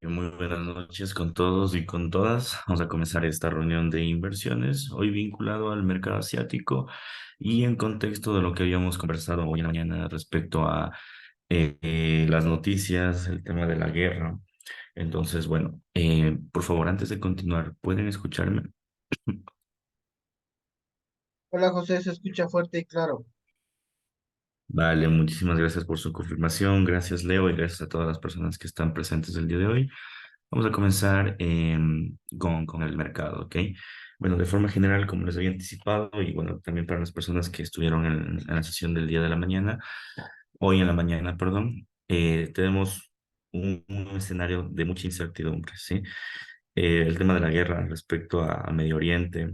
Muy buenas noches con todos y con todas. Vamos a comenzar esta reunión de inversiones, hoy vinculado al mercado asiático y en contexto de lo que habíamos conversado hoy en la mañana respecto a las noticias, el tema de la guerra. Entonces, bueno, por favor, antes de continuar, ¿pueden escucharme? Hola José, se escucha fuerte y claro. Vale, muchísimas gracias por su confirmación. Gracias, Leo, y gracias a todas las personas que están presentes el día de hoy. Vamos a comenzar con el mercado, ¿ok? Bueno, de forma general, como les había anticipado, y bueno, también para las personas que estuvieron en la sesión del día de la mañana, hoy en la mañana, perdón, tenemos un escenario de mucha incertidumbre, ¿sí? El tema de la guerra respecto a Medio Oriente,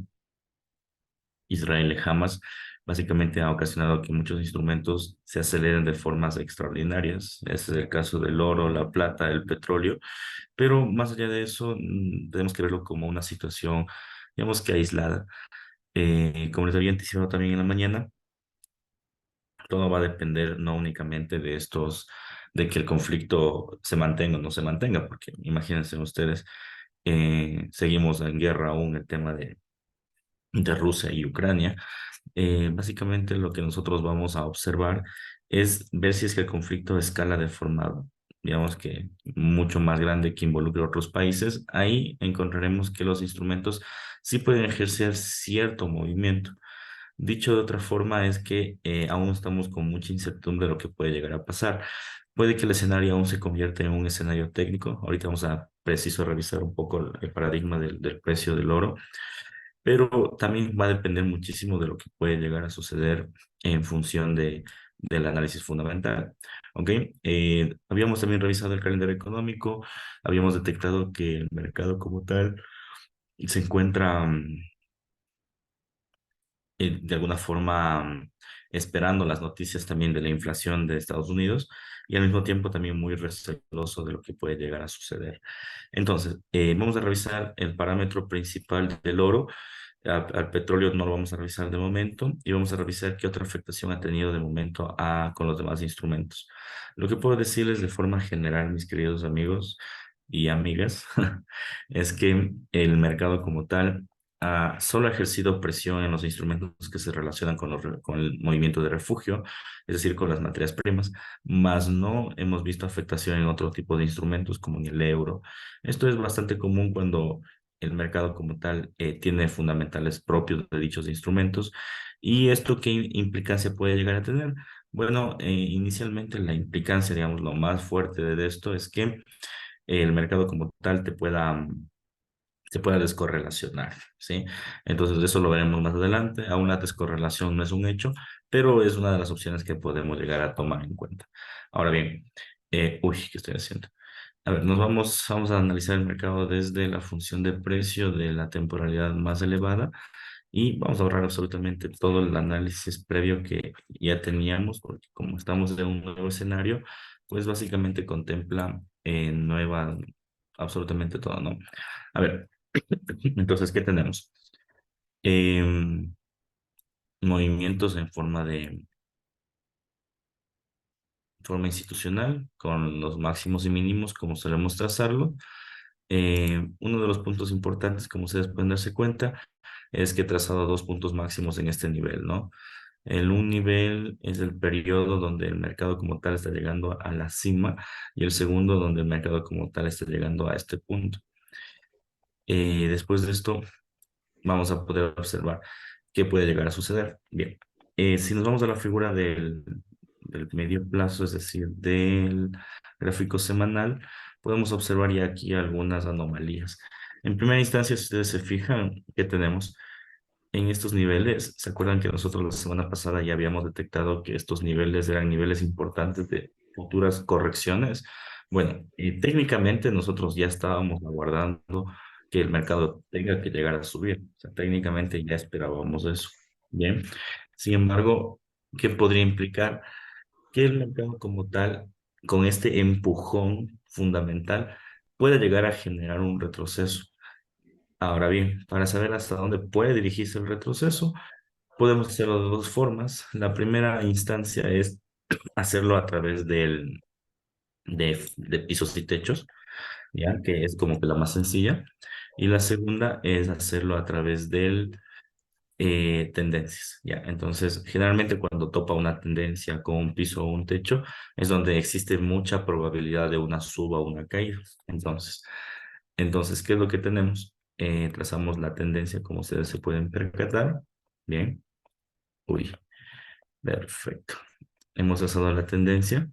Israel y Hamas, básicamente ha ocasionado que muchos instrumentos se aceleren de formas extraordinarias. Ese es el caso del oro, la plata, el petróleo, pero más allá de eso, tenemos que verlo como una situación, digamos que aislada. Como les había anticipado también en la mañana, todo va a depender no únicamente de de que el conflicto se mantenga o no se mantenga, porque imagínense ustedes, seguimos en guerra aún el tema de Rusia y Ucrania. Básicamente lo que nosotros vamos a observar es ver si es que el conflicto escala de forma, digamos que mucho más grande, que involucre a otros países. Ahí encontraremos que los instrumentos sí pueden ejercer cierto movimiento. Dicho de otra forma, es que aún estamos con mucha incertidumbre de lo que puede llegar a pasar. Puede que el escenario aún se convierta en un escenario técnico. Ahorita vamos a preciso revisar un poco el paradigma del precio del oro, pero también va a depender muchísimo de lo que puede llegar a suceder en función del análisis fundamental. ¿Ok? Habíamos también revisado el calendario económico, habíamos detectado que el mercado como tal se encuentra de alguna forma esperando las noticias también de la inflación de Estados Unidos y al mismo tiempo también muy receloso de lo que puede llegar a suceder. Entonces, vamos a revisar el parámetro principal del oro. Al petróleo no lo vamos a revisar de momento y vamos a revisar qué otra afectación ha tenido de momento con los demás instrumentos. Lo que puedo decirles de forma general, mis queridos amigos y amigas, es que el mercado como tal solo ha ejercido presión en los instrumentos que se relacionan con el movimiento de refugio, es decir, con las materias primas, más no hemos visto afectación en otro tipo de instrumentos como en el euro. Esto es bastante común cuando el mercado como tal tiene fundamentales propios de dichos instrumentos. ¿Y esto qué implicancia puede llegar a tener? Bueno, inicialmente la implicancia, digamos, lo más fuerte de esto es que el mercado como tal se pueda descorrelacionar, ¿sí? Entonces, eso lo veremos más adelante. Aún la descorrelación no es un hecho, pero es una de las opciones que podemos llegar a tomar en cuenta. Ahora bien, ¿qué estoy haciendo? A ver, vamos a analizar el mercado desde la función de precio de la temporalidad más elevada y vamos a ahorrar absolutamente todo el análisis previo que ya teníamos, porque como estamos en un nuevo escenario, pues básicamente contempla absolutamente todo, ¿no? A ver, entonces, ¿qué tenemos? Em, Movimientos en forma institucional, con los máximos y mínimos, como solemos trazarlo. Uno de los puntos importantes, como ustedes pueden darse cuenta, es que he trazado dos puntos máximos en este nivel, ¿no? Un nivel es el periodo donde el mercado como tal está llegando a la cima y el segundo donde el mercado como tal está llegando a este punto. Después de esto, vamos a poder observar qué puede llegar a suceder. Bien, si nos vamos a la figura del medio plazo, es decir, del gráfico semanal, podemos observar ya aquí algunas anomalías. En primera instancia, si ustedes se fijan, ¿qué tenemos? En estos niveles, ¿se acuerdan que nosotros la semana pasada ya habíamos detectado que estos niveles eran niveles importantes de futuras correcciones? Bueno, y técnicamente nosotros ya estábamos aguardando que el mercado tenga que llegar a subir. O sea, técnicamente ya esperábamos eso. Bien. Sin embargo, ¿qué podría implicar? Que el mercado como tal, con este empujón fundamental, pueda llegar a generar un retroceso. Ahora bien, para saber hasta dónde puede dirigirse el retroceso, podemos hacerlo de dos formas. La primera instancia es hacerlo a través de pisos y techos. ¿ya? Que es como que la más sencilla. Y la segunda es hacerlo a través del tendencias, ¿ya? Entonces, generalmente cuando topa una tendencia con un piso o un techo, es donde existe mucha probabilidad de una suba o una caída. Entonces, ¿qué es lo que tenemos? Trazamos la tendencia, como ustedes se pueden percatar. Bien. Uy, perfecto. Hemos trazado la tendencia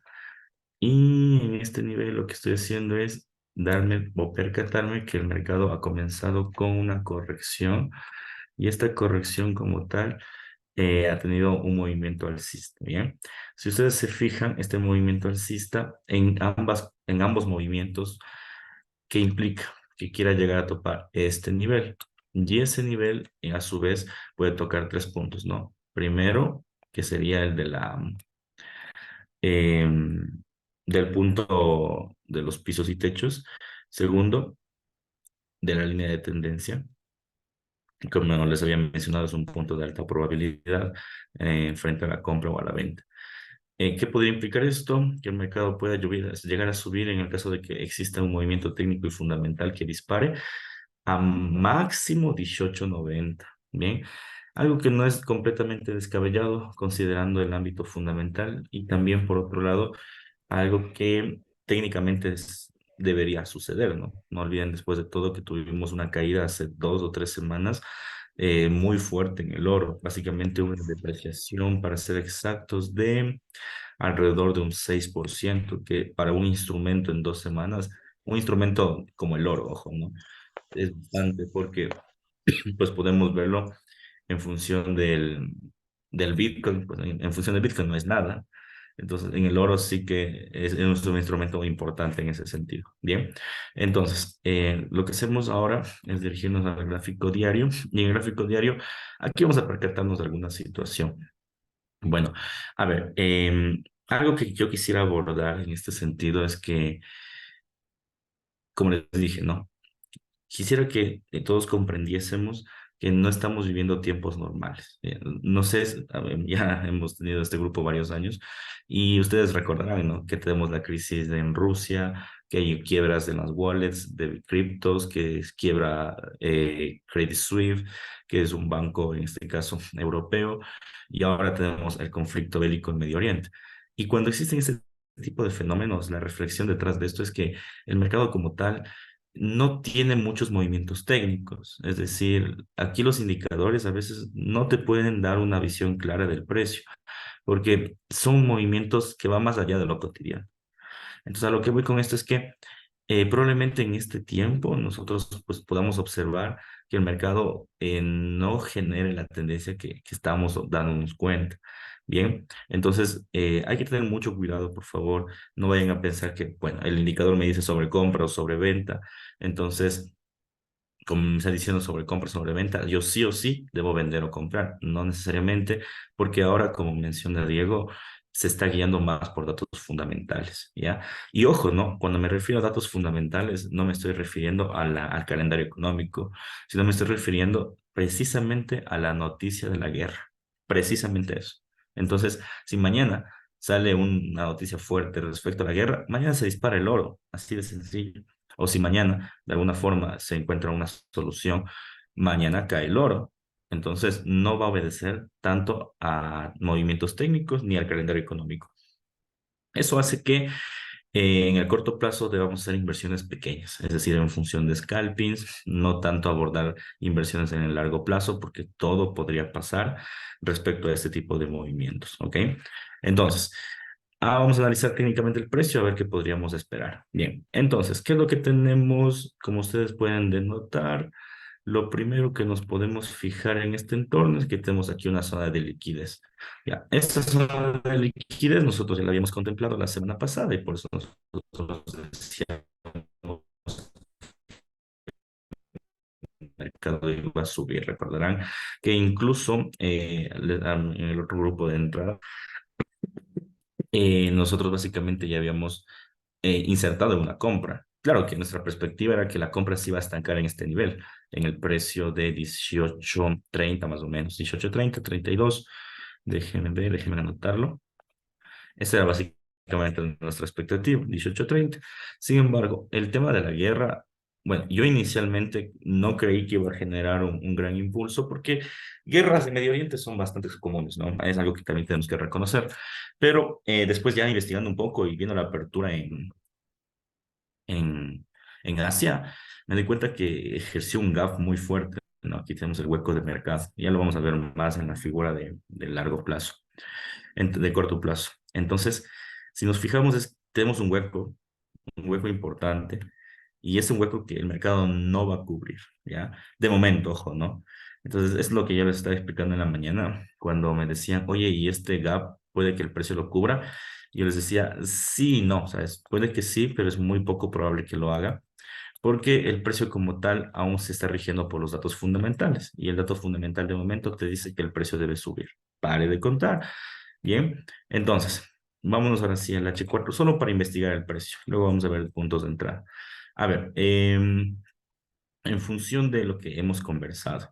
y en este nivel lo que estoy haciendo es darme o percatarme que el mercado ha comenzado con una corrección y esta corrección como tal ha tenido un movimiento alcista, ¿bien? Si ustedes se fijan, este movimiento alcista en ambos movimientos, ¿qué implica? Que quiera llegar a topar este nivel. Y ese nivel, a su vez, puede tocar tres puntos, ¿no? Primero, que sería el de del punto de los pisos y techos. Segundo, de la línea de tendencia. Como les había mencionado, es un punto de alta probabilidad frente a la compra o a la venta. ¿Qué podría implicar esto? Que el mercado pueda llegar a subir en el caso de que exista un movimiento técnico y fundamental que dispare a máximo 18.90. Bien, algo que no es completamente descabellado considerando el ámbito fundamental y también por otro lado, algo que técnicamente debería suceder, ¿no? No olviden después de todo que tuvimos una caída hace 2 o 3 semanas muy fuerte en el oro, básicamente una depreciación para ser exactos de alrededor de un 6%, que para un instrumento en 2 semanas, un instrumento como el oro, ojo, ¿no? Es bastante porque pues podemos verlo en función del Bitcoin, pues en función del Bitcoin no es nada. Entonces, en el oro sí que es un instrumento muy importante en ese sentido. Bien, entonces, lo que hacemos ahora es dirigirnos al gráfico diario y en el gráfico diario, aquí vamos a percatarnos de alguna situación. Bueno, a ver, algo que yo quisiera abordar en este sentido es que, como les dije, ¿no? Quisiera que todos comprendiésemos que no estamos viviendo tiempos normales. No sé, a ver, ya hemos tenido este grupo varios años y ustedes recordarán, ¿no? Que tenemos la crisis en Rusia, que hay quiebras en las wallets de criptos, que es quiebra Credit Suisse, que es un banco, en este caso, europeo, y ahora tenemos el conflicto bélico en Medio Oriente. Y cuando existen este tipo de fenómenos, la reflexión detrás de esto es que el mercado como tal no tiene muchos movimientos técnicos. Es decir, aquí los indicadores a veces no te pueden dar una visión clara del precio, porque son movimientos que van más allá de lo cotidiano. Entonces, a lo que voy con esto es que probablemente en este tiempo nosotros pues, podamos observar que el mercado no genere la tendencia que estamos dándonos cuenta. Bien, entonces hay que tener mucho cuidado, por favor. No vayan a pensar que, bueno, el indicador me dice sobre compra o sobre venta. Entonces, como me está diciendo sobre compra, sobre venta, yo sí o sí debo vender o comprar, no necesariamente, porque ahora, como menciona Diego, se está guiando más por datos fundamentales, ¿ya? Y ojo, ¿no? Cuando me refiero a datos fundamentales, no me estoy refiriendo al calendario económico, sino me estoy refiriendo precisamente a la noticia de la guerra, precisamente eso. Entonces, si mañana sale una noticia fuerte respecto a la guerra, mañana se dispara el oro, así de sencillo. O si mañana de alguna forma se encuentra una solución, mañana cae el oro. Entonces no va a obedecer tanto a movimientos técnicos ni al calendario económico. Eso hace que en el corto plazo debamos hacer inversiones pequeñas, es decir, en función de scalpings, no tanto abordar inversiones en el largo plazo, porque todo podría pasar respecto a este tipo de movimientos, ¿ok? Entonces, vamos a analizar técnicamente el precio, a ver qué podríamos esperar. Bien, entonces, ¿qué es lo que tenemos? Como ustedes pueden denotar, lo primero que nos podemos fijar en este entorno es que tenemos aquí una zona de liquidez. Ya, esta zona de liquidez nosotros ya la habíamos contemplado la semana pasada y por eso nosotros decíamos que el mercado iba a subir. Recordarán que incluso en el otro grupo de entrada, nosotros básicamente ya habíamos insertado en una compra. Claro que nuestra perspectiva era que la compra se iba a estancar en este nivel, en el precio de 18.30 más o menos, 18.30, 32. Déjenme ver, déjenme anotarlo. Ese era básicamente. básicamente nuestra expectativa, 18.30. Sin embargo, el tema de la guerra, bueno, yo inicialmente no creí que iba a generar un gran impulso porque guerras de Medio Oriente son bastante comunes, ¿no? Es algo que también tenemos que reconocer. Pero después ya investigando un poco y viendo la apertura en, en Asia, me di cuenta que ejerció un gap muy fuerte, ¿no? Aquí tenemos el hueco de mercado. Ya lo vamos a ver más en la figura de largo plazo, de corto plazo. Entonces, si nos fijamos, tenemos un hueco importante, y es un hueco que el mercado no va a cubrir, ¿ya? De momento, ojo, ¿no? Entonces, es lo que yo les estaba explicando en la mañana, cuando me decían, oye, ¿y este gap puede que el precio lo cubra? Yo les decía, sí y no, ¿sabes? Puede que sí, pero es muy poco probable que lo haga, porque el precio como tal aún se está rigiendo por los datos fundamentales, y el dato fundamental de momento te dice que el precio debe subir. Pare de contar. Bien, entonces, vámonos ahora sí al H4, solo para investigar el precio. Luego vamos a ver puntos de entrada. A ver, en función de lo que hemos conversado,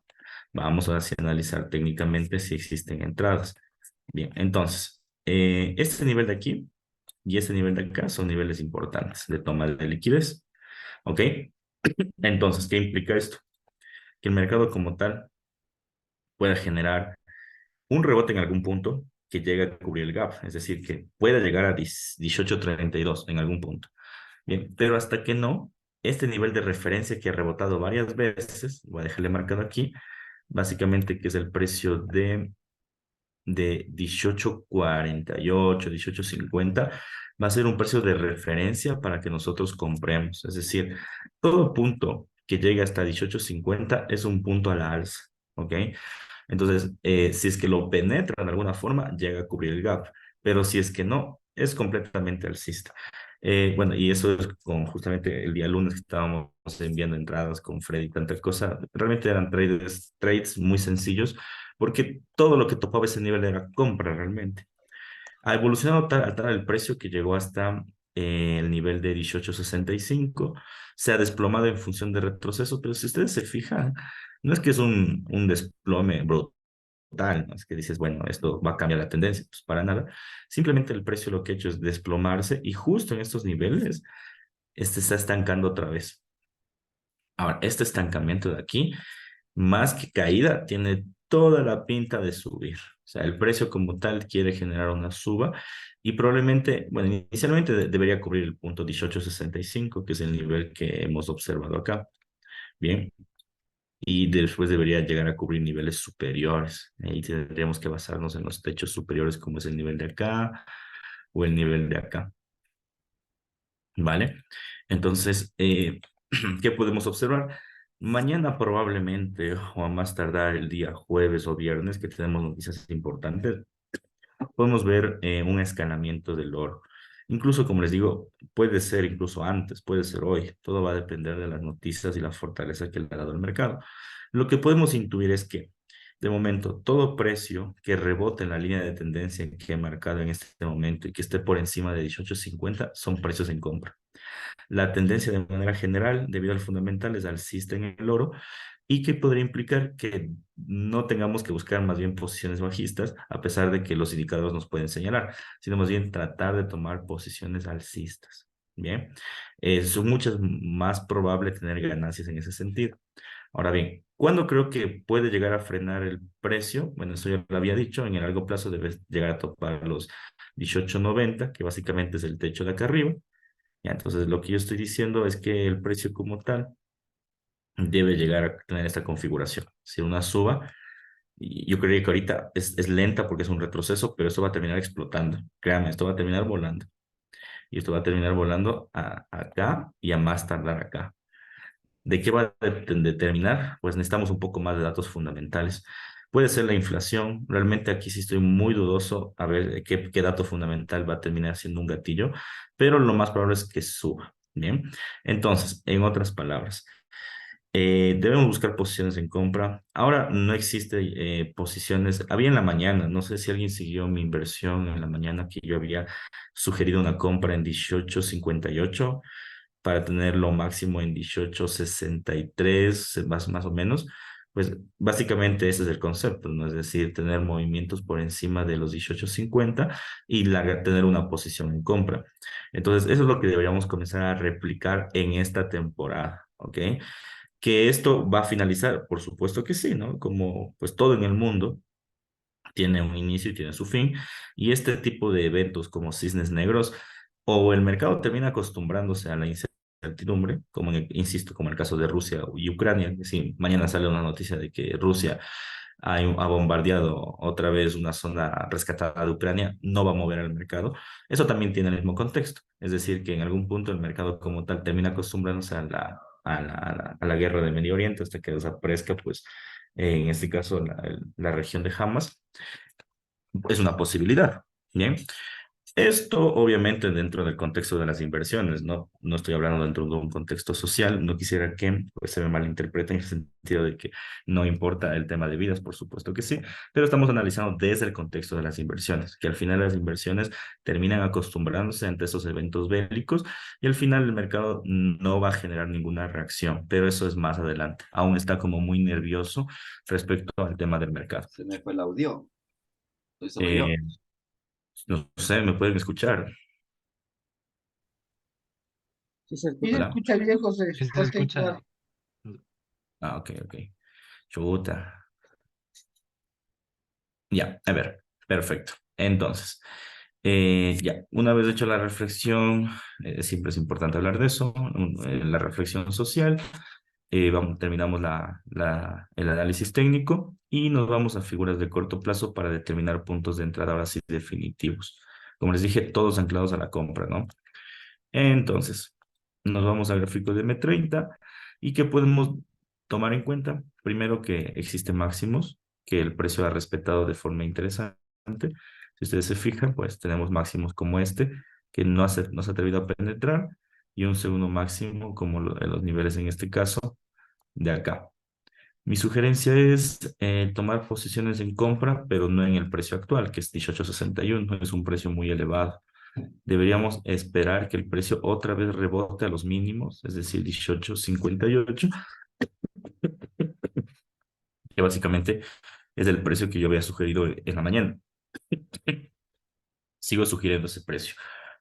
vamos ahora sí a analizar técnicamente si existen entradas. Bien, entonces, este nivel de aquí y este nivel de acá son niveles importantes de toma de liquidez. ¿Ok? Entonces, ¿qué implica esto? Que el mercado como tal pueda generar un rebote en algún punto que llegue a cubrir el gap, es decir, que pueda llegar a 18.32 en algún punto. Bien, pero hasta que no, este nivel de referencia que ha rebotado varias veces, voy a dejarle marcado aquí, básicamente que es el precio de 18.48, 18.50, va a ser un precio de referencia para que nosotros compremos. Es decir, todo punto que llegue hasta 18.50 es un punto a la alza, ¿ok? Entonces, si es que lo penetra de alguna forma, llega a cubrir el gap, pero si es que no, es completamente alcista. Bueno, y eso es con justamente el día lunes que estábamos enviando entradas con Freddy y tanta cosa. Realmente eran trades muy sencillos, porque todo lo que topaba ese nivel era compra realmente. Ha evolucionado a tal el precio que llegó hasta el nivel de 18.65. Se ha desplomado en función de retroceso, pero si ustedes se fijan, no es que es un desplome brutal, no es que dices, bueno, esto va a cambiar la tendencia, pues para nada. Simplemente el precio lo que ha hecho es desplomarse, y justo en estos niveles, este está estancando otra vez. Ahora, este estancamiento de aquí, más que caída, tiene toda la pinta de subir. O sea, el precio como tal quiere generar una suba, y probablemente, bueno, inicialmente debería cubrir el punto 18.65, que es el nivel que hemos observado acá. Bien, y después debería llegar a cubrir niveles superiores. Ahí tendríamos que basarnos en los techos superiores, como es el nivel de acá o el nivel de acá. ¿Vale? Entonces, ¿qué podemos observar? Mañana probablemente, o a más tardar el día jueves o viernes, que tenemos noticias importantes, podemos ver un escalamiento del oro. Incluso, como les digo, puede ser incluso antes, puede ser hoy. Todo va a depender de las noticias y la fortaleza que le ha dado el mercado. Lo que podemos intuir es que, de momento, todo precio que rebote en la línea de tendencia que he marcado en este momento y que esté por encima de 18.50 son precios en compra. La tendencia de manera general, debido al fundamental, es alcista en el oro, y que podría implicar que no tengamos que buscar más bien posiciones bajistas, a pesar de que los indicadores nos pueden señalar, sino más bien tratar de tomar posiciones alcistas. Bien, es mucho más probable tener ganancias en ese sentido. Ahora bien, ¿cuándo creo que puede llegar a frenar el precio? Bueno, eso ya lo había dicho, en el largo plazo debe llegar a topar los 18.90, que básicamente es el techo de acá arriba. Ya, entonces, lo que yo estoy diciendo es que el precio como tal debe llegar a tener esta configuración. Si una suba, y yo creo que ahorita es lenta porque es un retroceso, pero esto va a terminar explotando. Créame, esto va a terminar volando. Y esto va a terminar volando acá y a más tardar acá. ¿De qué va a determinar? Pues necesitamos un poco más de datos fundamentales. Puede ser la inflación. Realmente aquí sí estoy muy dudoso a ver qué dato fundamental va a terminar siendo un gatillo, pero lo más probable es que suba. Bien, entonces, en otras palabras, debemos buscar posiciones en compra. Ahora no existe posiciones. Había en la mañana, no sé si alguien siguió mi inversión en la mañana, que yo había sugerido una compra en 18.58 para tener lo máximo en 18.63, más o menos. Pues básicamente ese es el concepto, ¿no? Es decir, tener movimientos por encima de los 18.50 y tener una posición en compra. Entonces, eso es lo que deberíamos comenzar a replicar en esta temporada, ¿ok? Que esto va a finalizar, por supuesto que sí, ¿no? Como pues todo en el mundo tiene un inicio y tiene su fin, y este tipo de eventos como cisnes negros, o el mercado termina acostumbrándose a la incertidumbre, como insisto, como el caso de Rusia y Ucrania, que si mañana sale una noticia de que Rusia ha bombardeado otra vez una zona rescatada de Ucrania, no va a mover al mercado. Eso también tiene el mismo contexto, es decir, que en algún punto el mercado como tal termina acostumbrándose a la guerra del Medio Oriente hasta que desaparezca, pues, en este caso, la región de Hamas. Es una posibilidad. Bien. Esto obviamente dentro del contexto de las inversiones, ¿no? No estoy hablando dentro de un contexto social, no quisiera que pues, se me malinterprete en el sentido de que no importa el tema de vidas, por supuesto que sí, pero estamos analizando desde el contexto de las inversiones, que al final las inversiones terminan acostumbrándose ante esos eventos bélicos y al final el mercado no va a generar ninguna reacción, pero eso es más adelante. Aún está como muy nervioso respecto al tema del mercado. Se me fue el audio. Soy solo yo. Eh, no sé, ¿me pueden escuchar? Sí se Y se escucha. Hola. escucha bien, José, Sí se fuerte y escucha. claro. Ah, ok, ok. Chuta. Ya, a ver, perfecto. Entonces, ya, una vez hecho la reflexión, siempre es importante hablar de eso, la reflexión social, terminamos el análisis técnico y nos vamos a figuras de corto plazo para determinar puntos de entrada ahora sí definitivos. Como les dije, todos anclados a la compra, ¿no? Entonces, nos vamos al gráfico de M30 y que podemos tomar en cuenta, primero que existen máximos, que el precio ha respetado de forma interesante. Si ustedes se fijan, pues tenemos máximos como este, que no se ha atrevido a penetrar, y un segundo máximo como los niveles en este caso de acá. Mi sugerencia es tomar posiciones en compra, pero no en el precio actual, que es 18.61, es un precio muy elevado. Deberíamos esperar que el precio otra vez rebote a los mínimos, es decir, 18.58, que básicamente es el precio que yo había sugerido en la mañana. Sigo sugiriendo ese precio.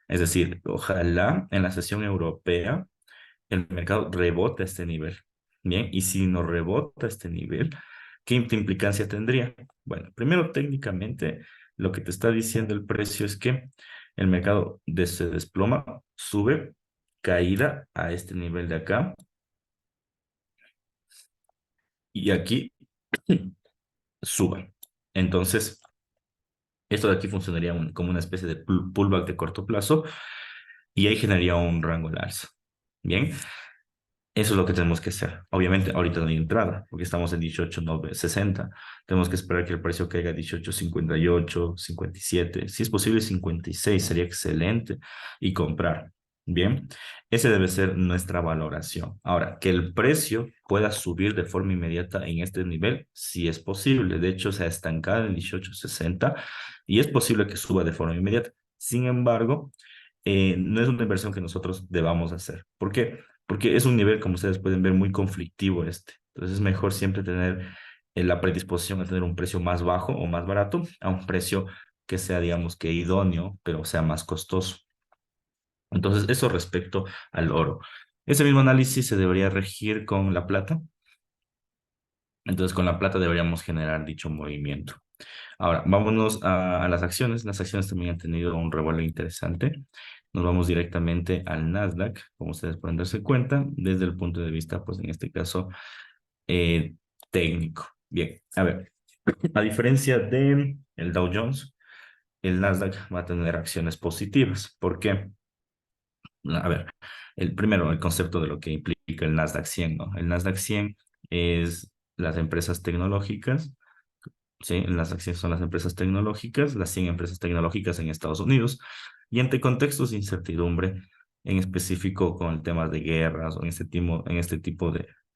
Es decir, ojalá en la sesión europea el mercado rebote a este nivel. Bien, y si no rebota a este nivel, ¿qué implicancia tendría? Bueno, primero técnicamente lo que te está diciendo el precio es que el mercado se desploma, sube, caída a este nivel de acá y aquí suba. Entonces, esto de aquí funcionaría como una especie de pullback de corto plazo y ahí generaría un rango al alza. Bien, eso es lo que tenemos que hacer. Obviamente, ahorita no hay entrada, porque estamos en 18.60. Tenemos que esperar que el precio caiga a 18.58, 57. Si es posible, 56 sería excelente y comprar. Bien, ese debe ser nuestra valoración. Ahora, que el precio pueda subir de forma inmediata en este nivel, sí es posible. De hecho, se ha estancado en 18.60 y es posible que suba de forma inmediata. Sin embargo, no es una inversión que nosotros debamos hacer. ¿Por qué? Porque es un nivel, como ustedes pueden ver, muy conflictivo este. Entonces es mejor siempre tener la predisposición a tener un precio más bajo o más barato a un precio que sea, digamos, que idóneo, pero sea más costoso. Entonces, eso respecto al oro. Ese mismo análisis se debería regir con la plata. Entonces, con la plata deberíamos generar dicho movimiento. Ahora, vámonos a las acciones. Las acciones también han tenido un revuelo interesante. Nos vamos directamente al Nasdaq, como ustedes pueden darse cuenta, desde el punto de vista, pues en este caso, eh, técnico. Bien, a ver, a diferencia de el Dow Jones, el Nasdaq va a tener acciones positivas. ¿Por qué? A ver, primero, el concepto de lo que implica el Nasdaq 100, ¿no? El Nasdaq 100 es las empresas tecnológicas. Sí, las acciones son las empresas tecnológicas, las 100 empresas tecnológicas en Estados Unidos, y ante contextos de incertidumbre, en específico con temas de guerras o en este tipo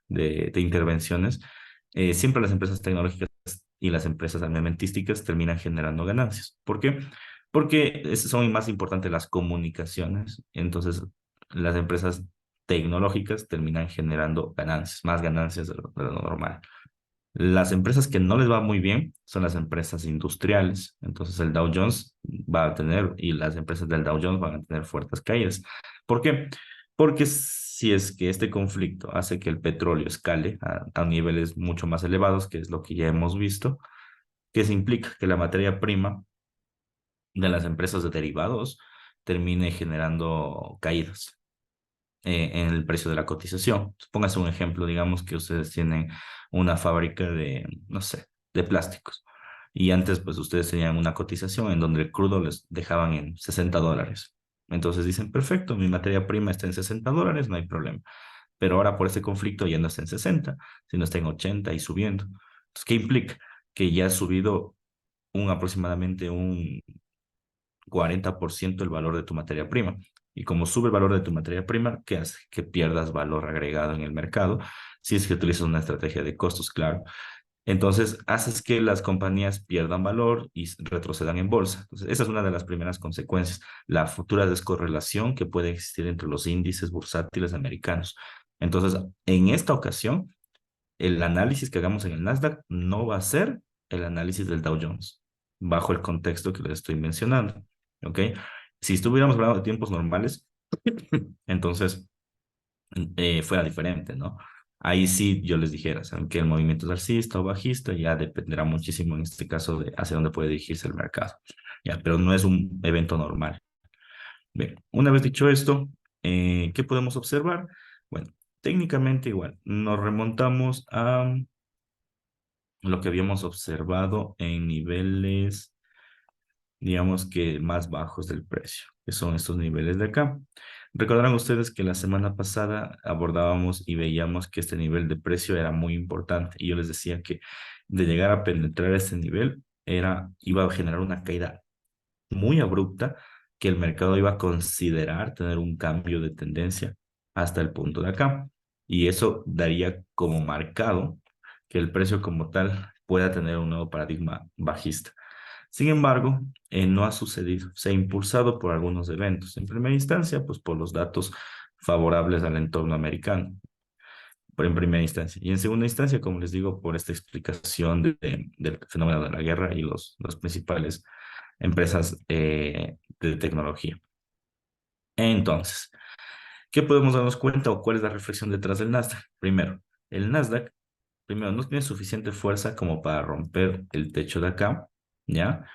de intervenciones, siempre las empresas tecnológicas y las empresas armamentísticas terminan generando ganancias. ¿Por qué? Porque son más importantes las comunicaciones, entonces las empresas tecnológicas terminan generando ganancias, más ganancias de lo normal. Las empresas que no les va muy bien son las empresas industriales. Entonces el Dow Jones va a tener, y las empresas del Dow Jones van a tener fuertes caídas. ¿Por qué? Porque si es que este conflicto hace que el petróleo escale a niveles mucho más elevados, que es lo que ya hemos visto, que se implica que la materia prima de las empresas de derivados termine generando caídas en el precio de la cotización. Póngase un ejemplo, digamos que ustedes tienen una fábrica de, no sé, de plásticos. Y antes, pues ustedes tenían una cotización en donde el crudo les dejaban en $60. Entonces dicen, perfecto, mi materia prima está en $60, no hay problema. Pero ahora por este conflicto ya no está en 60, sino está en 80 y subiendo. Entonces, ¿qué implica? Que ya ha subido aproximadamente un 40% el valor de tu materia prima. Y como sube el valor de tu materia prima, ¿qué hace? Que pierdas valor agregado en el mercado si es que utilizas una estrategia de costos, claro. Entonces, haces que las compañías pierdan valor y retrocedan en bolsa. Entonces, esa es una de las primeras consecuencias, la futura descorrelación que puede existir entre los índices bursátiles americanos. Entonces, en esta ocasión, el análisis que hagamos en el Nasdaq no va a ser el análisis del Dow Jones, bajo el contexto que les estoy mencionando. ¿Ok? Si estuviéramos hablando de tiempos normales, entonces fuera diferente, ¿no? Ahí sí yo les dijera, ¿saben que el movimiento es alcista o bajista? Ya dependerá muchísimo en este caso de hacia dónde puede dirigirse el mercado. Ya, pero no es un evento normal. Bien, una vez dicho esto, ¿qué podemos observar? Bueno, técnicamente igual, nos remontamos a lo que habíamos observado en niveles, digamos que más bajos del precio, que son estos niveles de acá. Recordarán ustedes que la semana pasada abordábamos y veíamos que este nivel de precio era muy importante y yo les decía que de llegar a penetrar este nivel iba a generar una caída muy abrupta que el mercado iba a considerar tener un cambio de tendencia hasta el punto de acá. Y eso daría como marcado que el precio como tal pueda tener un nuevo paradigma bajista. Sin embargo, no ha sucedido. Se ha impulsado por algunos eventos. En primera instancia, pues por los datos favorables al entorno americano, por en primera instancia. Y en segunda instancia, como les digo, por esta explicación del fenómeno de la guerra y los principales empresas de tecnología. Entonces, ¿qué podemos darnos cuenta o cuál es la reflexión detrás del Nasdaq? Primero, el Nasdaq, primero, no tiene suficiente fuerza como para romper el techo de acá, ¿ya?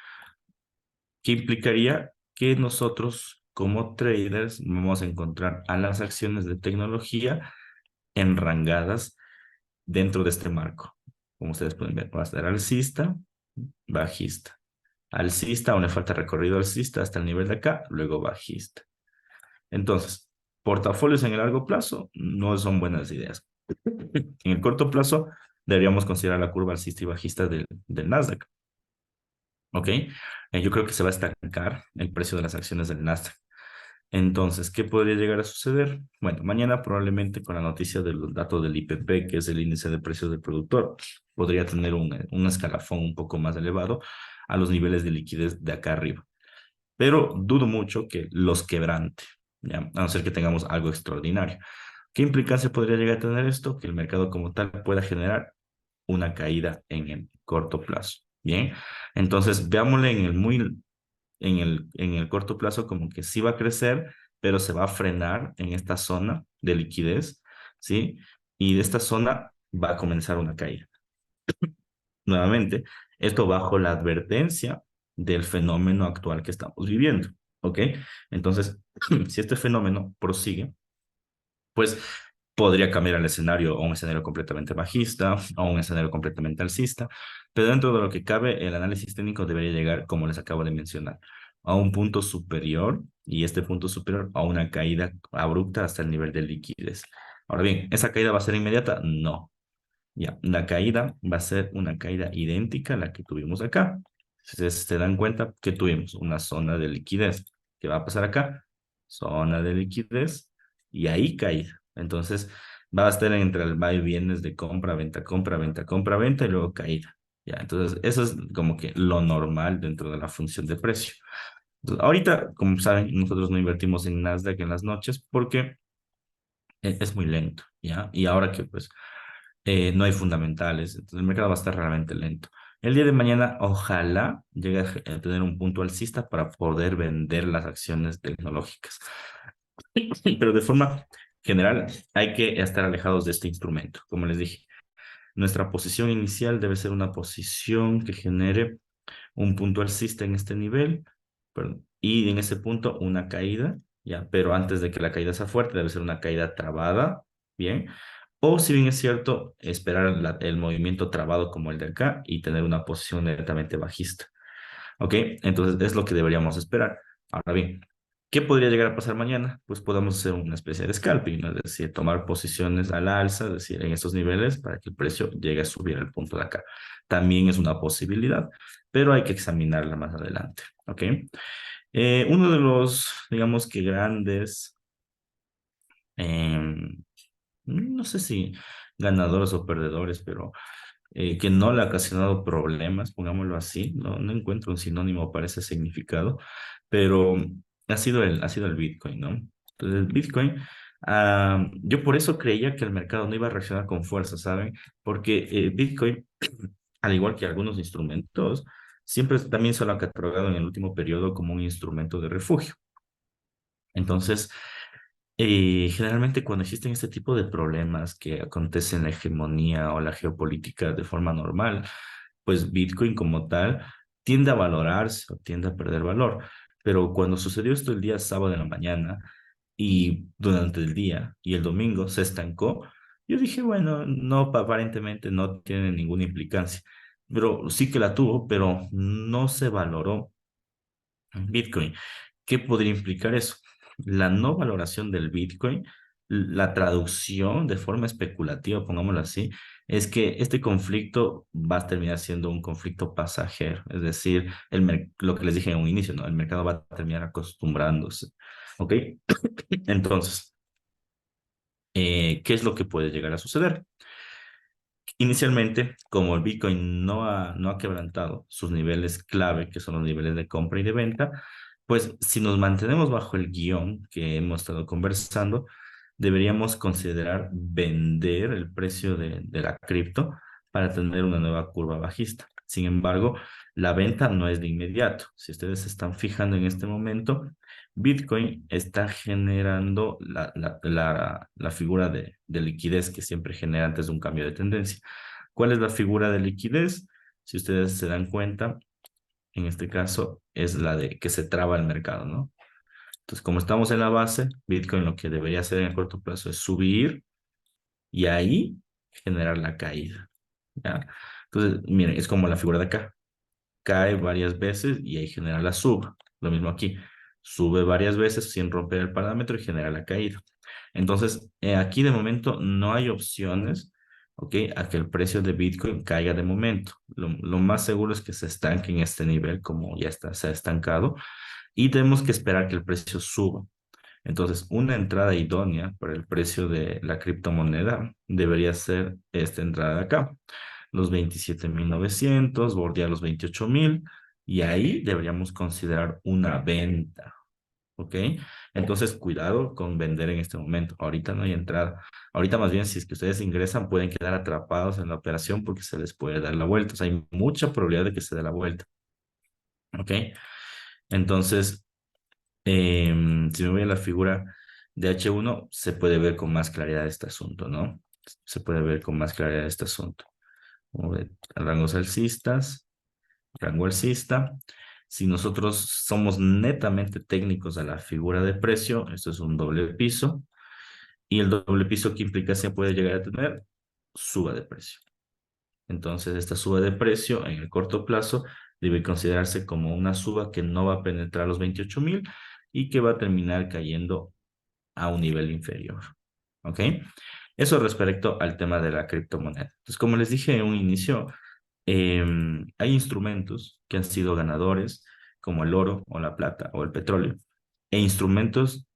Que implicaría que nosotros como traders vamos a encontrar a las acciones de tecnología enrangadas dentro de este marco. Como ustedes pueden ver, va a estar alcista, bajista. Alcista, aún le falta recorrido alcista hasta el nivel de acá, luego bajista. Entonces, portafolios en el largo plazo no son buenas ideas. En el corto plazo, deberíamos considerar la curva alcista y bajista del Nasdaq. ¿Ok? Yo creo que se va a estancar el precio de las acciones del Nasdaq. Entonces, ¿qué podría llegar a suceder? Bueno, mañana probablemente con la noticia de los datos del IPP, que es el índice de precios del productor, podría tener un escalafón un poco más elevado a los niveles de liquidez de acá arriba. Pero dudo mucho que los quebrante, ¿ya? A no ser que tengamos algo extraordinario. ¿Qué implicancia podría llegar a tener esto? Que el mercado como tal pueda generar una caída en el corto plazo. Bien, entonces veámosle en el corto plazo como que sí va a crecer, pero se va a frenar en esta zona de liquidez, ¿sí? Y de esta zona va a comenzar una caída. Nuevamente, esto bajo la advertencia del fenómeno actual que estamos viviendo, ¿ok? Entonces, si este fenómeno prosigue, pues podría cambiar el escenario a un escenario completamente bajista, a un escenario completamente alcista, pero dentro de lo que cabe, el análisis técnico debería llegar, como les acabo de mencionar, a un punto superior y este punto superior a una caída abrupta hasta el nivel de liquidez. Ahora bien, ¿esa caída va a ser inmediata? No. Ya, la caída va a ser una caída idéntica a la que tuvimos acá. Si ustedes se dan cuenta que tuvimos una zona de liquidez. ¿Qué va a pasar acá? Zona de liquidez y ahí caída. Entonces va a estar entre el va y vienes de compra, venta, compra, venta, compra, venta y luego caída. Ya, entonces eso es como que lo normal dentro de la función de precio. Entonces, ahorita, como saben, nosotros no invertimos en Nasdaq en las noches porque es muy lento, ¿ya? Y ahora que pues no hay fundamentales, entonces el mercado va a estar realmente lento. El día de mañana, ojalá llegue a tener un punto alcista para poder vender las acciones tecnológicas. Pero de forma general, hay que estar alejados de este instrumento. Como les dije, nuestra posición inicial debe ser una posición que genere un punto alcista en este nivel, perdón, y en ese punto una caída, ya, pero antes de que la caída sea fuerte, debe ser una caída trabada, bien, o si bien es cierto, esperar el movimiento trabado como el de acá y tener una posición netamente bajista, ¿ok? Entonces es lo que deberíamos esperar. Ahora bien, ¿qué podría llegar a pasar mañana? Pues podemos hacer una especie de scalping, ¿no? Es decir, tomar posiciones al alza, es decir, en estos niveles para que el precio llegue a subir al punto de acá. También es una posibilidad, pero hay que examinarla más adelante, ¿ok? Uno de los, digamos que grandes, no sé si ganadores o perdedores, pero que no le ha ocasionado problemas, pongámoslo así, no encuentro un sinónimo para ese significado, pero ha sido el Bitcoin, ¿no? Entonces, el Bitcoin, yo por eso creía que el mercado no iba a reaccionar con fuerza, ¿saben? Porque Bitcoin, al igual que algunos instrumentos, siempre también se lo ha catalogado en el último periodo como un instrumento de refugio. Entonces, generalmente cuando existen este tipo de problemas que acontecen en la hegemonía o la geopolítica de forma normal, pues Bitcoin como tal tiende a valorarse o tiende a perder valor. Pero cuando sucedió esto el día sábado en la mañana y durante el día y el domingo se estancó, yo dije, bueno, no, aparentemente no tiene ninguna implicancia. Pero sí que la tuvo, pero no se valoró Bitcoin. ¿Qué podría implicar eso? La no valoración del Bitcoin, la traducción de forma especulativa, pongámoslo así, es que este conflicto va a terminar siendo un conflicto pasajero. Es decir, lo que les dije en un inicio, ¿no? El mercado va a terminar acostumbrándose. ¿Ok? Entonces, ¿qué es lo que puede llegar a suceder? Inicialmente, como el Bitcoin no ha quebrantado sus niveles clave, que son los niveles de compra y de venta, pues si nos mantenemos bajo el guión que hemos estado conversando, deberíamos considerar vender el precio de la cripto para tener una nueva curva bajista. Sin embargo, la venta no es de inmediato. Si ustedes se están fijando en este momento, Bitcoin está generando la figura de liquidez que siempre genera antes de un cambio de tendencia. ¿Cuál es la figura de liquidez? Si ustedes se dan cuenta, en este caso es la de que se traba el mercado, ¿no? Entonces, como estamos en la base, Bitcoin lo que debería hacer en el corto plazo es subir y ahí generar la caída, ¿ya? Entonces, miren, es como la figura de acá. Cae varias veces y ahí genera la suba. Lo mismo aquí. Sube varias veces sin romper el parámetro y genera la caída. Entonces, aquí de momento no hay opciones, ¿ok? A que el precio de Bitcoin caiga de momento. Lo más seguro es que se estanque en este nivel, como ya está, se ha estancado, y tenemos que esperar que el precio suba. Entonces, una entrada idónea para el precio de la criptomoneda debería ser esta entrada de acá, los 27.900, bordear los 28.000, y ahí deberíamos considerar una venta, ¿ok? Entonces, cuidado con vender en este momento. Ahorita no hay entrada. Ahorita más bien, si es que ustedes ingresan, pueden quedar atrapados en la operación porque se les puede dar la vuelta. O sea, hay mucha probabilidad de que se dé la vuelta, ¿ok? Entonces, si me voy a la figura de H1, se puede ver con más claridad este asunto, ¿no? Se puede ver con más claridad este asunto. Como de rangos alcistas, rango alcista. Si nosotros somos netamente técnicos a la figura de precio, esto es un doble piso. Y el doble piso, ¿qué implicación puede llegar a tener? Suba de precio. Entonces, esta suba de precio en el corto plazo debe considerarse como una suba que no va a penetrar los 28.000 y que va a terminar cayendo a un nivel inferior. ¿Ok? Eso respecto al tema de la criptomoneda. Entonces, como les dije en un inicio, hay instrumentos que han sido ganadores, como el oro o la plata o el petróleo, e instrumentos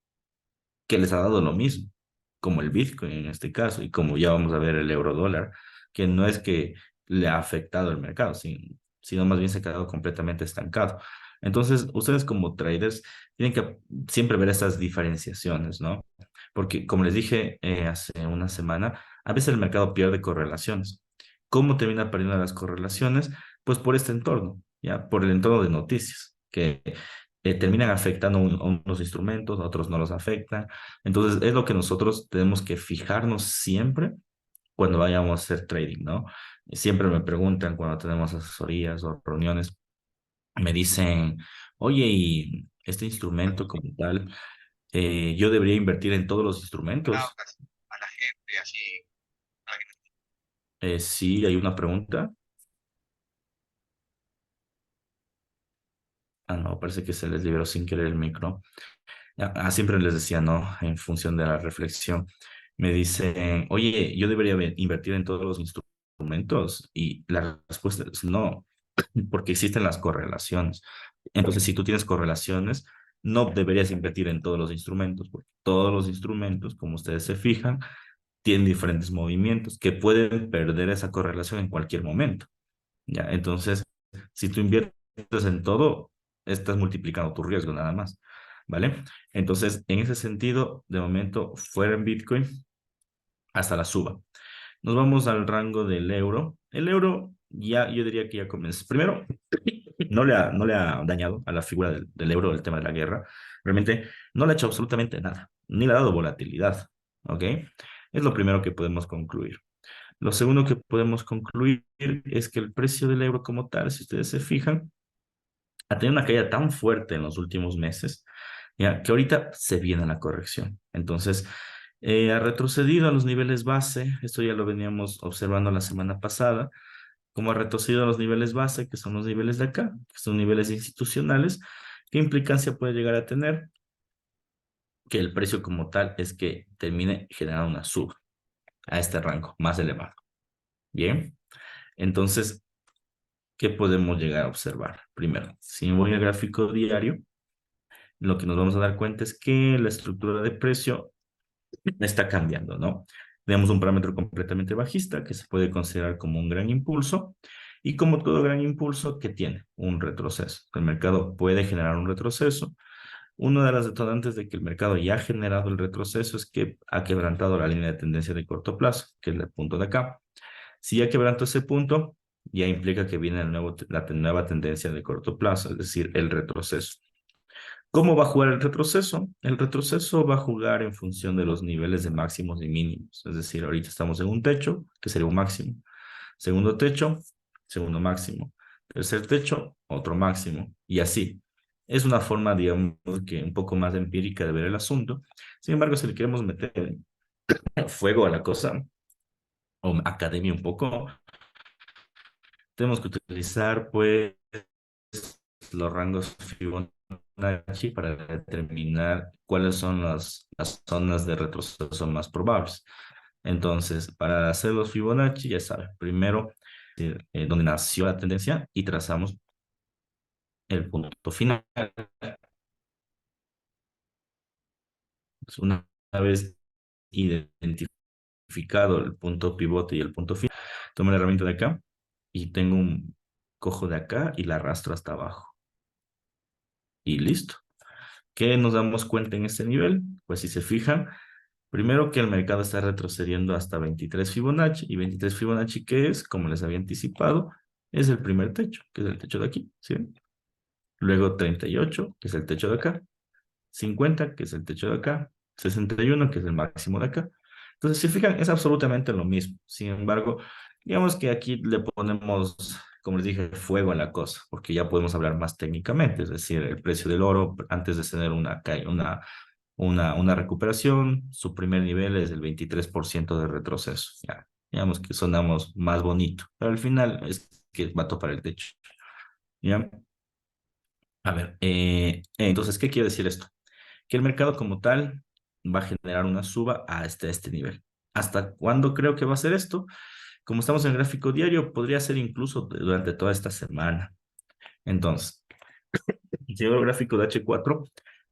que les ha dado lo mismo, como el Bitcoin en este caso, y como ya vamos a ver el euro dólar, que no es que le ha afectado el mercado, sino más bien se ha quedado completamente estancado. Entonces, ustedes como traders tienen que siempre ver esas diferenciaciones, ¿no? Porque, como les dije hace una semana, a veces el mercado pierde correlaciones. ¿Cómo termina perdiendo las correlaciones? Pues por este entorno, ¿ya? Por el entorno de noticias, que terminan afectando a unos instrumentos, a otros no los afectan. Entonces, es lo que nosotros tenemos que fijarnos siempre cuando vayamos a hacer trading, ¿no? Siempre me preguntan cuando tenemos asesorías o reuniones, me dicen, oye, y este instrumento como tal, yo debería invertir en todos los instrumentos. A la gente así. Sí, hay una pregunta. Ah, no, parece que se les liberó sin querer el micro. Siempre les decía no, en función de la reflexión. Me dicen, oye, yo debería invertir en todos los instrumentos. Y la respuesta es no, porque existen las correlaciones. Entonces, si tú tienes correlaciones, no deberías invertir en todos los instrumentos, porque todos los instrumentos, como ustedes se fijan, tienen diferentes movimientos que pueden perder esa correlación en cualquier momento. ¿Ya? Entonces, si tú inviertes en todo, estás multiplicando tu riesgo nada más, ¿vale? Entonces, en ese sentido, de momento, fuera en Bitcoin hasta la suba. Nos vamos al rango del euro. El euro ya, yo diría que ya comienza. Primero, no le ha dañado a la figura del euro el tema de la guerra. Realmente no le ha hecho absolutamente nada, ni le ha dado volatilidad, ¿ok? Es lo primero que podemos concluir. Lo segundo que podemos concluir es que el precio del euro como tal, si ustedes se fijan, ha tenido una caída tan fuerte en los últimos meses, ya, que ahorita se viene la corrección. Entonces, ha retrocedido a los niveles base, esto ya lo veníamos observando la semana pasada, como ha retrocedido a los niveles base, que son los niveles de acá, que son niveles institucionales. ¿Qué implicancia puede llegar a tener? Que el precio como tal es que termine generando una suba a este rango más elevado. Bien, entonces, ¿qué podemos llegar a observar? Primero, si voy al gráfico diario, lo que nos vamos a dar cuenta es que la estructura de precio está cambiando, ¿no? Tenemos un parámetro completamente bajista que se puede considerar como un gran impulso y como todo gran impulso que tiene un retroceso. El mercado puede generar un retroceso. Una de las detonantes de que el mercado ya ha generado el retroceso es que ha quebrantado la línea de tendencia de corto plazo, que es el punto de acá. Si ya quebrantó ese punto, ya implica que viene la nueva tendencia de corto plazo, es decir, el retroceso. ¿Cómo va a jugar el retroceso? El retroceso va a jugar en función de los niveles de máximos y mínimos. Es decir, ahorita estamos en un techo, que sería un máximo. Segundo techo, segundo máximo. Tercer techo, otro máximo. Y así. Es una forma, digamos, que un poco más empírica de ver el asunto. Sin embargo, si le queremos meter fuego a la cosa, o academia un poco, tenemos que utilizar, pues, los rangos Fibonacci para determinar cuáles son las zonas de retroceso más probables. Entonces, para hacer los Fibonacci, ya saben, primero, donde nació la tendencia y trazamos el punto final. Pues, una vez identificado el punto pivote y el punto final, tomo la herramienta de acá y tengo un cojo de acá y la arrastro hasta abajo. Y listo. ¿Qué nos damos cuenta en este nivel? Pues si se fijan, primero que el mercado está retrocediendo hasta 23 Fibonacci. ¿Y 23 Fibonacci qué es? Como les había anticipado, es el primer techo, que es el techo de aquí, ¿sí? Luego 38, que es el techo de acá. 50, que es el techo de acá. 61, que es el máximo de acá. Entonces, si fijan, es absolutamente lo mismo. Sin embargo, digamos que aquí le ponemos, como les dije, fuego a la cosa, porque ya podemos hablar más técnicamente. Es decir, el precio del oro, antes de tener una recuperación, su primer nivel es el 23% de retroceso. Ya, digamos que sonamos más bonito, pero al final es que va a topar el techo. ¿Ya? A ver, entonces, ¿qué quiere decir esto? Que el mercado como tal va a generar una suba hasta este nivel. ¿Hasta cuándo creo que va a ser esto? Como estamos en el gráfico diario, podría ser incluso durante toda esta semana. Entonces, si veo el gráfico de H4,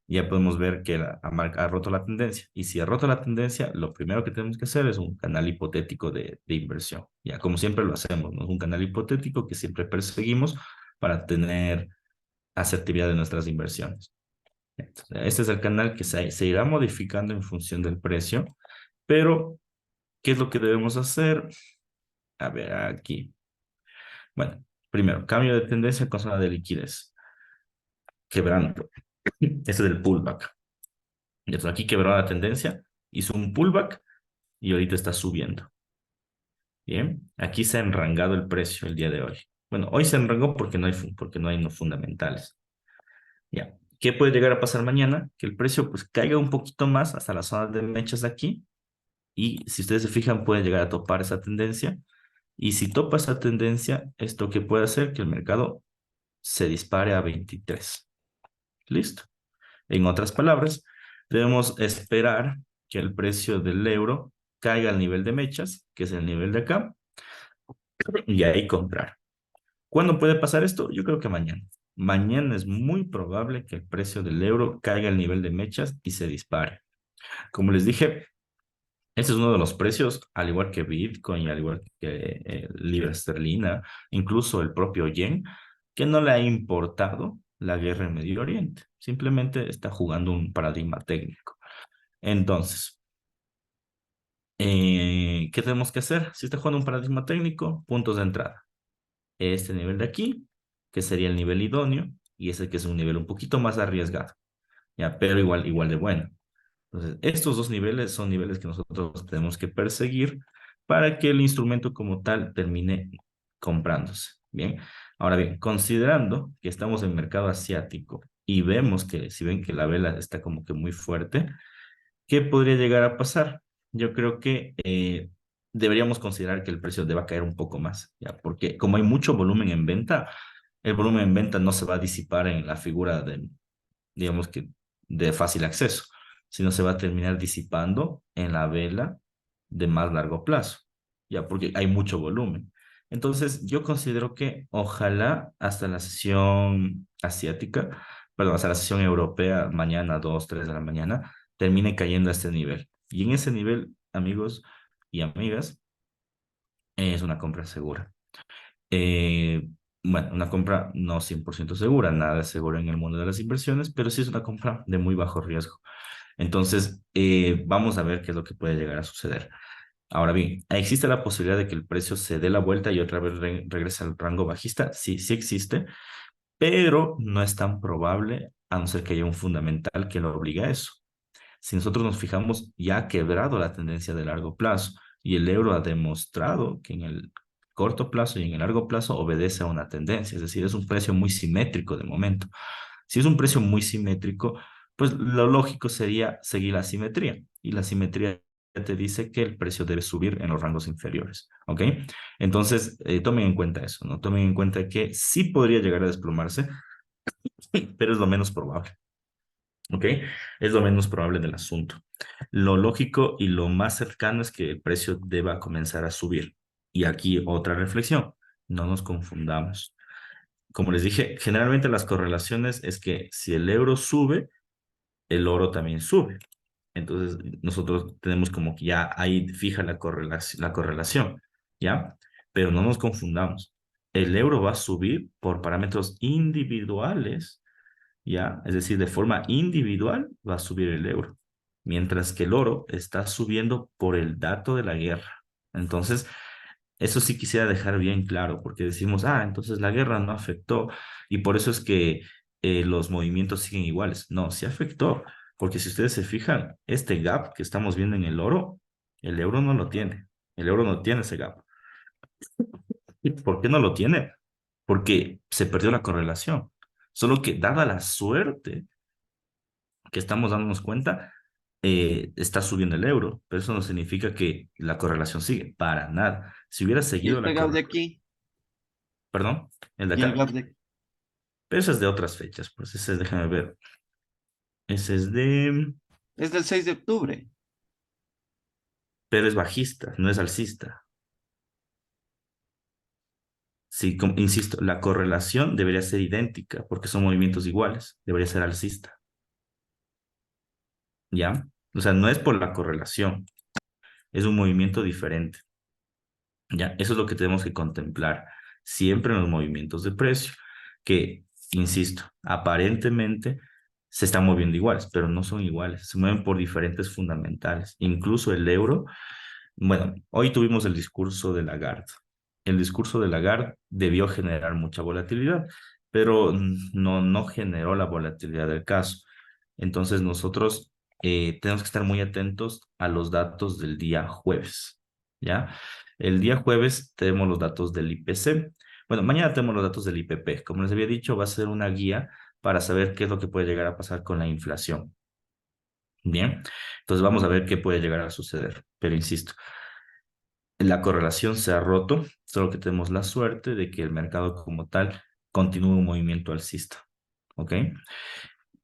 ya podemos ver que ha roto la tendencia. Y si ha roto la tendencia, lo primero que tenemos que hacer es un canal hipotético de inversión. Ya como siempre lo hacemos, ¿no? Un canal hipotético que siempre perseguimos para tener asertividad de nuestras inversiones. Entonces, este es el canal que se irá modificando en función del precio, pero ¿Qué es lo que debemos hacer? A ver, aquí. Bueno, primero, cambio de tendencia con zona de liquidez. Quebrando. Este es el pullback. Entonces aquí quebró la tendencia, hizo un pullback y ahorita está subiendo. Bien, aquí se ha enrangado el precio el día de hoy. Bueno, hoy se enrangó porque no hay no fundamentales. Ya. ¿Qué puede llegar a pasar mañana? Que el precio pues caiga un poquito más hasta la zona de mechas de aquí. Y si ustedes se fijan, puede llegar a topar esa tendencia. Y si topa esa tendencia, esto que puede hacer que el mercado se dispare a 23. Listo. En otras palabras, debemos esperar que el precio del euro caiga al nivel de mechas, que es el nivel de acá, y ahí comprar. ¿Cuándo puede pasar esto? Yo creo que mañana. Mañana es muy probable que el precio del euro caiga al nivel de mechas y se dispare. Como les dije, este es uno de los precios, al igual que Bitcoin, al igual que libra esterlina, incluso el propio yen, que no le ha importado la guerra en Medio Oriente. Simplemente está jugando un paradigma técnico. Entonces, ¿qué tenemos que hacer? Si está jugando un paradigma técnico, puntos de entrada. Este nivel de aquí, que sería el nivel idóneo, y ese que es un nivel un poquito más arriesgado, ¿ya? Pero igual de bueno. Entonces, estos dos niveles son niveles que nosotros tenemos que perseguir para que el instrumento como tal termine comprándose. Bien, ahora bien, considerando que estamos en mercado asiático y vemos que, si ven que la vela está como que muy fuerte, ¿qué podría llegar a pasar? Yo creo que deberíamos considerar que el precio deba caer un poco más, ¿ya? Porque como hay mucho volumen en venta, el volumen en venta no se va a disipar en la figura de, digamos que, de fácil acceso, sino se va a terminar disipando en la vela de más largo plazo, ¿ya? Porque hay mucho volumen. Entonces, yo considero que ojalá hasta la sesión asiática, perdón, hasta la sesión europea, mañana 2 3 de la mañana, termine cayendo a este nivel. Y en ese nivel, amigos y amigas, es una compra segura. Eh, bueno, una compra no 100% segura, nada es seguro en el mundo de las inversiones, pero sí es una compra de muy bajo riesgo. Entonces, vamos a ver qué es lo que puede llegar a suceder. Ahora bien, ¿existe la posibilidad de que el precio se dé la vuelta y otra vez regrese al rango bajista? Sí, sí existe, pero no es tan probable a no ser que haya un fundamental que lo obligue a eso. Si nosotros nos fijamos, ya ha quebrado la tendencia de largo plazo y el euro ha demostrado que en el corto plazo y en el largo plazo obedece a una tendencia, es decir, es un precio muy simétrico de momento. Si es un precio muy simétrico, pues lo lógico sería seguir la simetría y la simetría te dice que el precio debe subir en los rangos inferiores, ¿ok? Entonces, tomen en cuenta eso, ¿no? Tomen en cuenta que sí podría llegar a desplomarse, pero es lo menos probable. ¿Ok? Es lo menos probable del asunto. Lo lógico y lo más cercano es que el precio deba comenzar a subir. Y aquí otra reflexión, no nos confundamos. Como les dije, generalmente las correlaciones es que si el euro sube, el oro también sube. Entonces nosotros tenemos como que ya ahí fija la correlación, ¿ya? Pero no nos confundamos. El euro va a subir por parámetros individuales, ¿ya? Es decir, de forma individual va a subir el euro, mientras que el oro está subiendo por el dato de la guerra. Entonces, eso sí quisiera dejar bien claro, porque decimos, entonces la guerra no afectó y por eso es que los movimientos siguen iguales. No, sí afectó, porque si ustedes se fijan, este gap que estamos viendo en el euro no lo tiene. El euro no tiene ese gap. ¿Y por qué no lo tiene? Porque se perdió la correlación. Solo que dada la suerte que estamos dándonos cuenta, está subiendo el euro, pero eso no significa que la correlación sigue, para nada. Si hubiera Y seguido este la gap de correlación, aquí, perdón, el de y el acá, gap de... pero ese es de otras fechas, pues ese es, déjame ver, ese es de, Es del 6 de octubre. pero es bajista, no es alcista. Sí, insisto, la correlación debería ser idéntica, porque son movimientos iguales, debería ser alcista, ¿ya? O sea, no es por la correlación, es un movimiento diferente. Ya, eso es lo que tenemos que contemplar siempre en los movimientos de precio, que, insisto, aparentemente se están moviendo iguales, pero no son iguales, se mueven por diferentes fundamentales. Incluso el euro Bueno, hoy tuvimos el discurso de Lagarde. El discurso de Lagarde debió generar mucha volatilidad, pero no generó la volatilidad del caso. Entonces nosotros tenemos que estar muy atentos a los datos del día jueves, ¿ya? El día jueves tenemos los datos del IPC. Bueno, mañana tenemos los datos del IPP. Como les había dicho, va a ser una guía para saber qué es lo que puede llegar a pasar con la inflación. Bien, entonces vamos a ver qué puede llegar a suceder. Pero insisto, la correlación se ha roto, solo que tenemos la suerte de que el mercado como tal continúe un movimiento alcista. ¿Ok?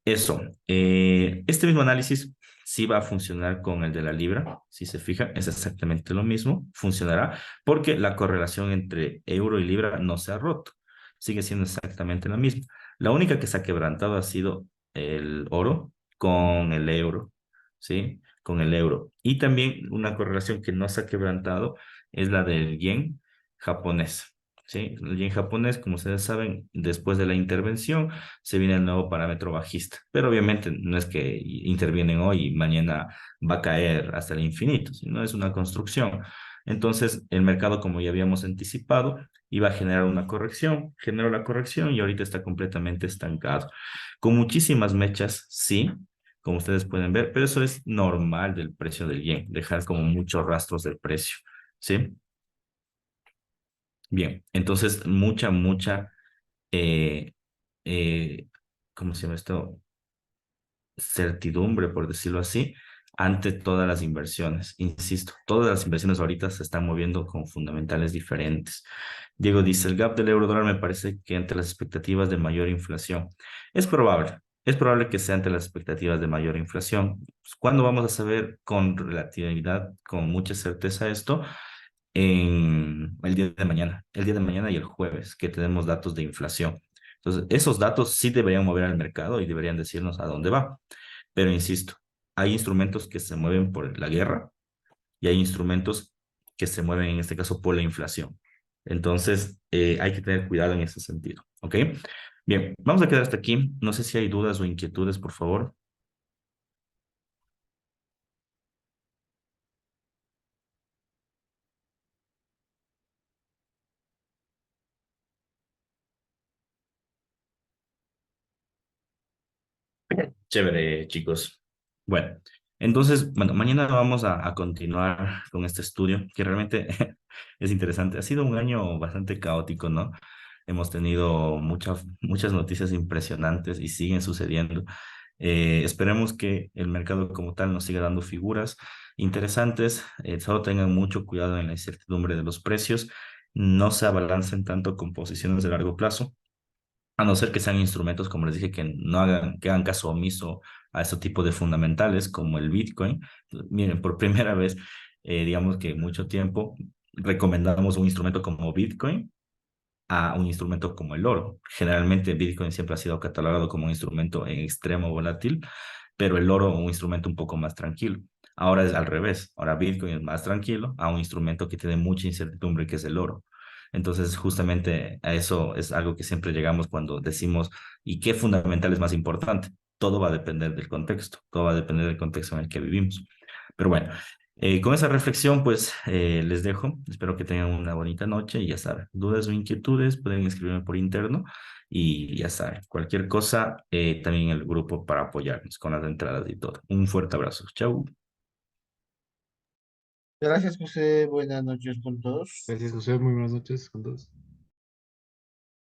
Eso. Este mismo análisis sí va a funcionar con el de la libra. Si se fijan, es exactamente lo mismo. Funcionará porque la correlación entre euro y libra no se ha roto. Sigue siendo exactamente la misma. La única que se ha quebrantado ha sido el oro con el euro. ¿Sí? Con el euro. Y también una correlación que no se ha quebrantado es la del yen japonés. ¿Sí? El yen japonés, como ustedes saben, después de la intervención se viene el nuevo parámetro bajista. Pero obviamente no es que intervienen hoy y mañana va a caer hasta el infinito, sino es una construcción. Entonces, el mercado, como ya habíamos anticipado, iba a generar una corrección, generó la corrección y ahorita está completamente estancado. Con muchísimas mechas, sí, como ustedes pueden ver, pero eso es normal del precio del yen, dejar como muchos rastros del precio, ¿sí? Bien, entonces mucha, eh, eh, ¿cómo se llama esto? Certidumbre, por decirlo así, ante todas las inversiones. Insisto, todas las inversiones ahorita se están moviendo con fundamentales diferentes. Diego dice, el gap del euro dólar me parece que entre las expectativas de mayor inflación. Es probable que sea entre las expectativas de mayor inflación. ¿Cuándo vamos a saber con relatividad, con mucha certeza esto? En el día de mañana, el día de mañana y el jueves, que tenemos datos de inflación. Entonces, esos datos sí deberían mover al mercado y deberían decirnos a dónde va. Pero insisto, hay instrumentos que se mueven por la guerra y hay instrumentos que se mueven, en este caso, por la inflación. Entonces, hay que tener cuidado en ese sentido. ¿Ok? Bien, vamos a quedar hasta aquí. No sé si hay dudas o inquietudes, por favor. Chévere, chicos. Bueno, entonces, bueno, mañana vamos a continuar con este estudio que realmente es interesante. Ha sido un año bastante caótico, ¿no? Hemos tenido muchas noticias impresionantes y siguen sucediendo. Esperemos que el mercado como tal nos siga dando figuras interesantes. Solo tengan mucho cuidado en la incertidumbre de los precios. No se abalancen tanto con posiciones de largo plazo, a no ser que sean instrumentos, como les dije, que no hagan, que hagan caso omiso a este tipo de fundamentales, como el Bitcoin. Miren, por primera vez, digamos que mucho tiempo recomendamos un instrumento como Bitcoin a un instrumento como el oro. Generalmente Bitcoin siempre ha sido catalogado como un instrumento en extremo volátil, pero el oro un instrumento un poco más tranquilo. Ahora es al revés. Ahora Bitcoin es más tranquilo a un instrumento que tiene mucha incertidumbre, que es el oro. Entonces, justamente a eso es algo que siempre llegamos cuando decimos, ¿y qué fundamental es más importante? Todo va a depender del contexto, todo va a depender del contexto en el que vivimos. Pero bueno, con esa reflexión, pues les dejo. Espero que tengan una bonita noche y ya saben, dudas o inquietudes pueden escribirme por interno y ya saben, cualquier cosa, también en el grupo para apoyarnos con las entradas y todo. Un fuerte abrazo. Chau. Gracias, José. Buenas noches con todos. Gracias, José. Muy buenas noches con todos.